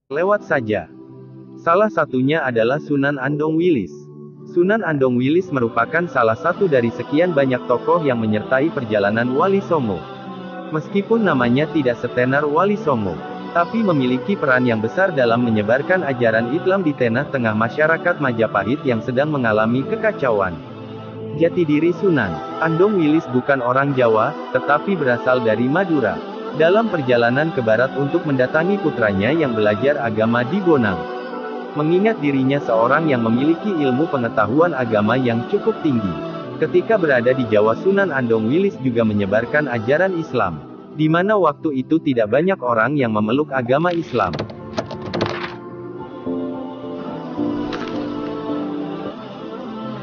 lewat saja. Salah satunya adalah Sunan Andong Wilis. Sunan Andong Wilis merupakan salah satu dari sekian banyak tokoh yang menyertai perjalanan Wali Songo. Meskipun namanya tidak setenar Wali Songo, tapi memiliki peran yang besar dalam menyebarkan ajaran Islam di tengah-tengah masyarakat Majapahit yang sedang mengalami kekacauan. Jati diri Sunan Andong Wilis bukan orang Jawa, tetapi berasal dari Madura. Dalam perjalanan ke barat untuk mendatangi putranya yang belajar agama di Bonang. Mengingat dirinya seorang yang memiliki ilmu pengetahuan agama yang cukup tinggi. Ketika berada di Jawa, Sunan Andong Wilis juga menyebarkan ajaran Islam, di mana waktu itu tidak banyak orang yang memeluk agama Islam.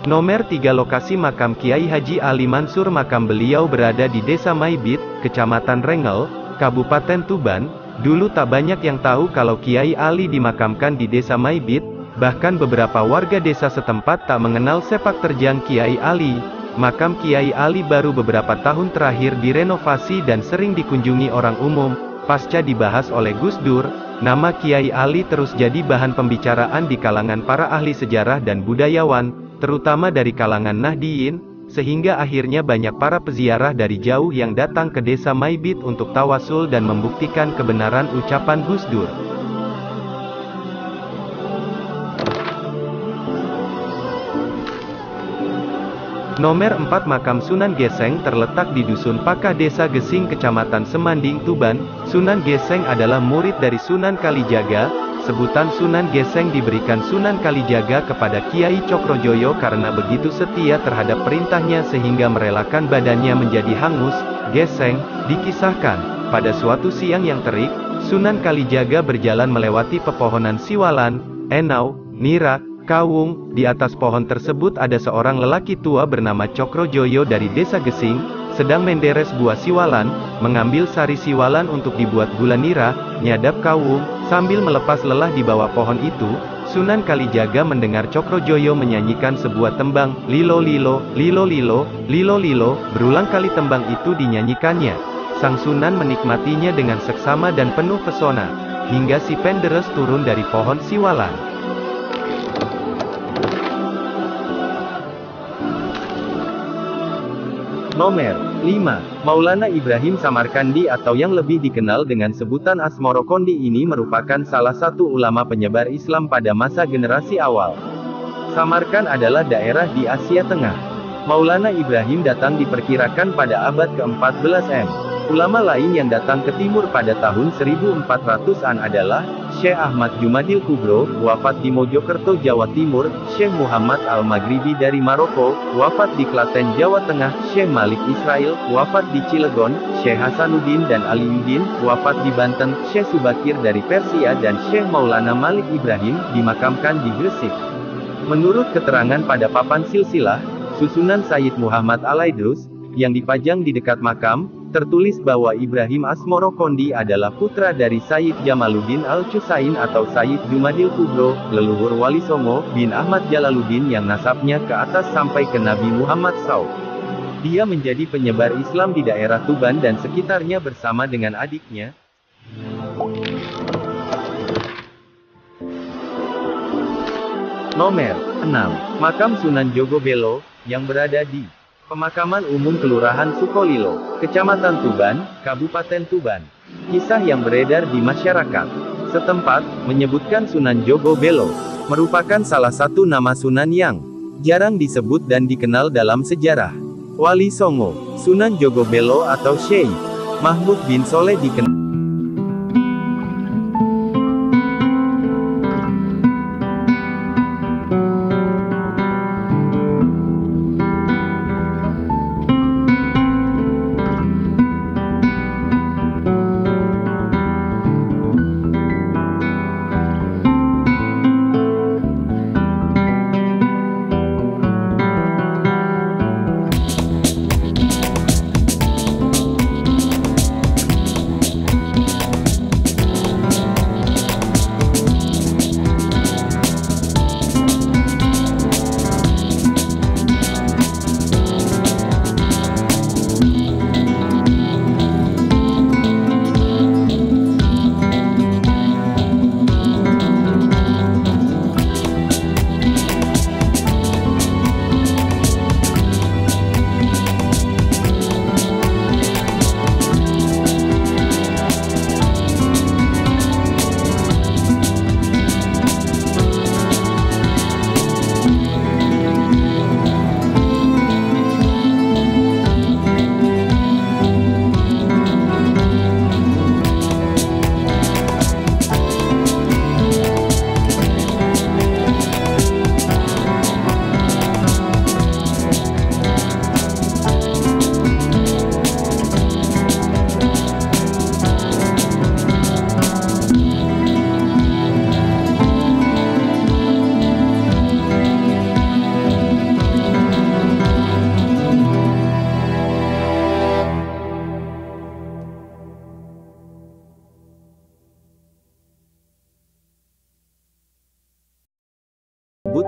Nomor 3 lokasi makam Kiai Haji Ali Mansur. Makam beliau berada di Desa Maibit, Kecamatan Rengel, Kabupaten Tuban. Dulu tak banyak yang tahu kalau Kiai Ali dimakamkan di Desa Maibit, bahkan beberapa warga desa setempat tak mengenal sepak terjang Kiai Ali. Makam Kiai Ali baru beberapa tahun terakhir direnovasi dan sering dikunjungi orang umum. Pasca dibahas oleh Gus Dur, nama Kiai Ali terus jadi bahan pembicaraan di kalangan para ahli sejarah dan budayawan, terutama dari kalangan Nahdiyin, sehingga akhirnya banyak para peziarah dari jauh yang datang ke Desa Maibit untuk tawasul dan membuktikan kebenaran ucapan Gus Dur. Nomor 4 makam Sunan Geseng terletak di Dusun Pakah, Desa Gesing, Kecamatan Semanding, Tuban. Sunan Geseng adalah murid dari Sunan Kalijaga. Sebutan Sunan Geseng diberikan Sunan Kalijaga kepada Kiai Cokrojoyo karena begitu setia terhadap perintahnya sehingga merelakan badannya menjadi hangus. Geseng dikisahkan, pada suatu siang yang terik, Sunan Kalijaga berjalan melewati pepohonan siwalan, enau, nira, kawung. Di atas pohon tersebut ada seorang lelaki tua bernama Cokrojoyo dari Desa Gesing, sedang menderes buah siwalan, mengambil sari siwalan untuk dibuat gula nira, nyadap kawung. Sambil melepas lelah di bawah pohon itu, Sunan Kalijaga mendengar Cokrojoyo menyanyikan sebuah tembang, lilo lilo, lilo lilo, lilo lilo. Berulang kali tembang itu dinyanyikannya. Sang Sunan menikmatinya dengan seksama dan penuh pesona, hingga si penderes turun dari pohon siwalan. Nomor 5. Maulana Ibrahim Samarkandi atau yang lebih dikenal dengan sebutan Asmorokondi ini merupakan salah satu ulama penyebar Islam pada masa generasi awal. Samarkand adalah daerah di Asia Tengah. Maulana Ibrahim datang diperkirakan pada abad ke-14 M. Ulama lain yang datang ke timur pada tahun 1400-an adalah Syekh Ahmad Jumadil Kubro, wafat di Mojokerto, Jawa Timur; Syekh Muhammad Al-Maghribi dari Maroko, wafat di Klaten, Jawa Tengah; Syekh Malik Israel, wafat di Cilegon; Syekh Hasanuddin dan Aliuddin, wafat di Banten; Syekh Subakir dari Persia; dan Syekh Maulana Malik Ibrahim, dimakamkan di Gresik. Menurut keterangan pada papan silsilah, susunan Sayyid Muhammad Al-Aidrus, yang dipajang di dekat makam, tertulis bahwa Ibrahim Asmorokondi adalah putra dari Sayyid Jamaluddin Al-Cusain atau Sayyid Jumadil Kubro, leluhur Wali Songo, bin Ahmad Jalaluddin yang nasabnya ke atas sampai ke Nabi Muhammad SAW. Dia menjadi penyebar Islam di daerah Tuban dan sekitarnya bersama dengan adiknya. Nomor 6. Makam Sunan Jogobelo, yang berada di Pemakaman Umum Kelurahan Sukolilo, Kecamatan Tuban, Kabupaten Tuban. Kisah yang beredar di masyarakat setempat menyebutkan Sunan Jogobelo merupakan salah satu nama Sunan yang jarang disebut dan dikenal dalam sejarah. Wali Songo, Sunan Jogobelo atau Syekh Mahmud bin Soleh dikenal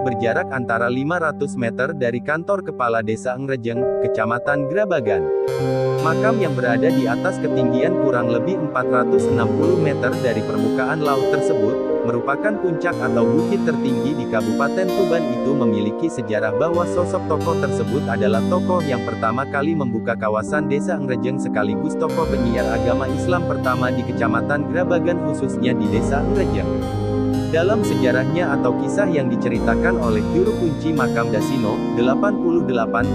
berjarak antara 500 meter dari kantor kepala desa Ngrejeng, Kecamatan Grabagan. Makam yang berada di atas ketinggian kurang lebih 460 meter dari permukaan laut tersebut, merupakan puncak atau bukit tertinggi di Kabupaten Tuban. Itu memiliki sejarah bahwa sosok tokoh tersebut adalah tokoh yang pertama kali membuka kawasan desa Ngrejeng sekaligus tokoh penyiar agama Islam pertama di Kecamatan Grabagan khususnya di desa Ngrejeng. Dalam sejarahnya atau kisah yang diceritakan oleh juru kunci makam Dasino, 88,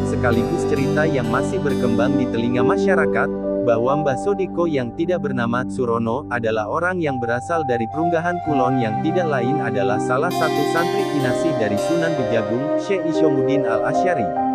sekaligus cerita yang masih berkembang di telinga masyarakat, bahwa Mbah Sodiko yang tidak bernama Surono, adalah orang yang berasal dari Perunggahan Kulon yang tidak lain adalah salah satu santri kinasih dari Sunan Bejagung, Syekh Isyomuddin Al-Asy'ari.